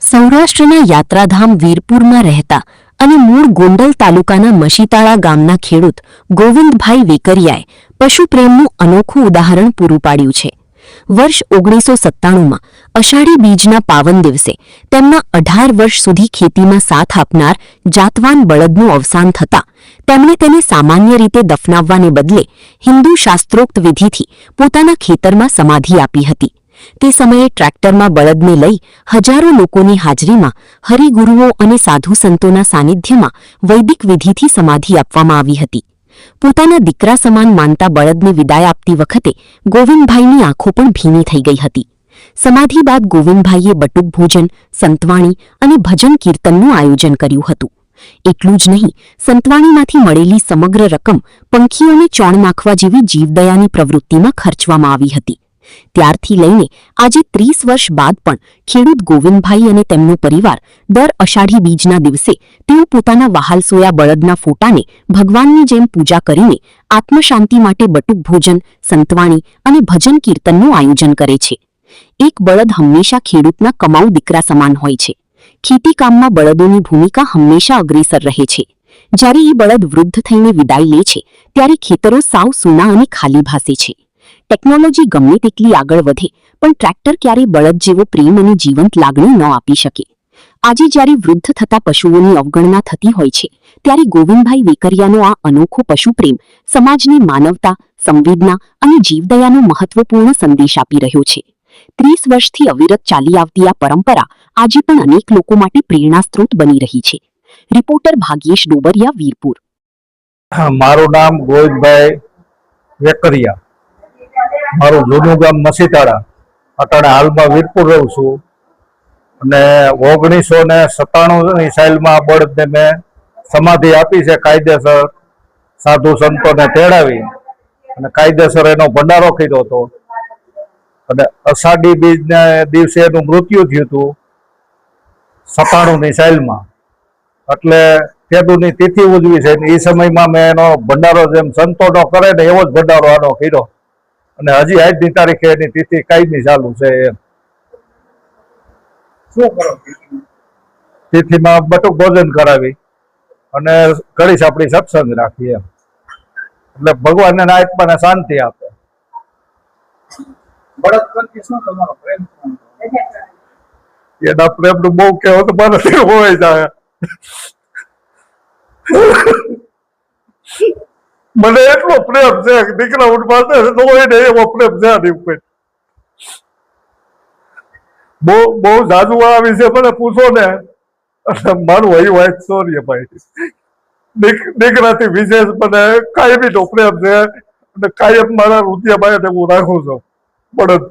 સૌરાષ્ટ્રના યાત્રાધામ વીરપુરમાં રહેતા અને મૂળ ગોંડલ તાલુકાના મશીતાળા ગામના ખેડૂત ગોવિંદભાઈ વેકરિયાએ પશુપ્રેમનું અનોખું ઉદાહરણ પૂરું પાડ્યું છે. વર્ષ 1997માં અષાઢી બીજના પાવન દિવસે તેમના 18 વર્ષ સુધી ખેતીમાં સાથ આપનાર જાતવાન બળદનું અવસાન થતાં તેમણે તેને સામાન્ય રીતે દફનાવવાને બદલે હિન્દુ શાસ્ત્રોક્ત વિધિથી પોતાના ખેતરમાં સમાધિ આપી હતી. તે સમયે ટ્રેક્ટરમાં બળદને લઈ હજારો લોકોની હાજરીમાં હરિગુરુઓ અને સાધુ સંતોના સાનિધ્યમાં વૈદિક વિધિથી સમાધિ આપવામાં આવી હતી. પોતાના દીકરા સમાન માનતા બળદને વિદાય આપતી વખતે ગોવિંદભાઈની આંખો પણ ભીની થઈ ગઈ હતી. સમાધિ બાદ ગોવિંદભાઈએ બટુક ભોજન, સંતવાણી અને ભજન કીર્તનનું આયોજન કર્યું હતું. એટલું જ નહીં, સંતવાણીમાંથી મળેલી સમગ્ર રકમ પંખીઓને ચોણ નાખવા જેવી જીવદયાની પ્રવૃત્તિમાં ખર્ચવામાં આવી હતી. ત્યારથી લઈને આજે 30 વર્ષ બાદ પણ ખેડૂત ગોવિંદભાઈ અને તેમનો પરિવાર દર અષાઢી બીજના દિવસે તેઓ પોતાના વહાલસોયા બળદના ફોટાને ભગવાનની જેમ પૂજા કરીને આત્મશાંતિ માટે બટુક ભોજન, સંતવાણી અને ભજન કીર્તનનું આયોજન કરે છે. એક બળદ હંમેશા ખેડૂતના કમાઉ દીકરા સમાન હોય છે. ખેતીકામમાં બળદોની ભૂમિકા હંમેશા અગ્રેસર રહે છે. જ્યારે એ બળદ વૃદ્ધ થઈને વિદાય લે છે ત્યારે ખેતરો સાવ સૂના અને ખાલી ભાસે છે. ટેકનોલોજી ગમે તેટલી આગળ વધે પણ ટ્રેક્ટર ક્યારેય બળદ જેવો પ્રેમ અને જીવંત લાગણી ન આપી શકે. આજે જ્યારે વૃદ્ધ થતા પશુઓની અવગણના થતી હોય છે ત્યારે ગોવિંદભાઈ વેકરિયાનો આ અનોખો પશુપ્રેમ સમાજને માનવતા, સંવેદના અને જીવદયાનો મહત્વપૂર્ણ સંદેશ આપી રહ્યો છે. 30 વર્ષથી અવિરત ચાલી આવતી આ પરંપરા આજે પણ અનેક લોકો માટે પ્રેરણાસ્ત્રોત બની રહી છે. રિપોર્ટર ભાગ્યેશ ડોબરિયા, વીરપુર. મારું નામ ગોવિંદભાઈ વેકરિયા. મારું જૂનું ગામ મસીતાળા. અત્યારે હાલમાં વીરપુર રહું છું. અને 1997ની સાલમાં બળદને મેં સમાધિ આપી છે કાયદેસર સાધુ સંતોને તેડાવી અને કાયદેસર એનો ભંડારો કર્યો હતો. અને અષાઢી બીજના દિવસે એનું મૃત્યુ થયું હતું 97ની સાલમાં. એટલે તેદુની તિથિ ઉજવી છે. એ સમયમાં મેં એનો ભંડારો જેમ સંતોનો કરે ને એવો જ ભંડારો આનો કર્યો. અને હજી આજની તારીખે એની તિથિ કાયમી ચાલુ છે. એમ શું કરો તિથિમાં બટુક ભોજન કરાવી અને ઘડી સાપડી સત્સંગ રાખી. એમ એટલે ભગવાન એના આત્માને શાંતિ આપે. બળદ પ્રત્યે શું તમારો પ્રેમ? એના પ્રેમનું બહુ કહેવો તો મારે હોય જાય. મને એટલો પ્રેમ છે કે દીકરા ઉઠવાતે હોય ને એવો પ્રેમ છે. બહુ બહુ જાદુ આ વિશે મને પૂછો ને મારું વહી હોય સોરી ભાઈ. દીકરાથી વિશેષ મને કાયમી નો પ્રેમ છે અને કાયમ મારા રૂપિયા ભાઈ હું રાખું છું બળદ.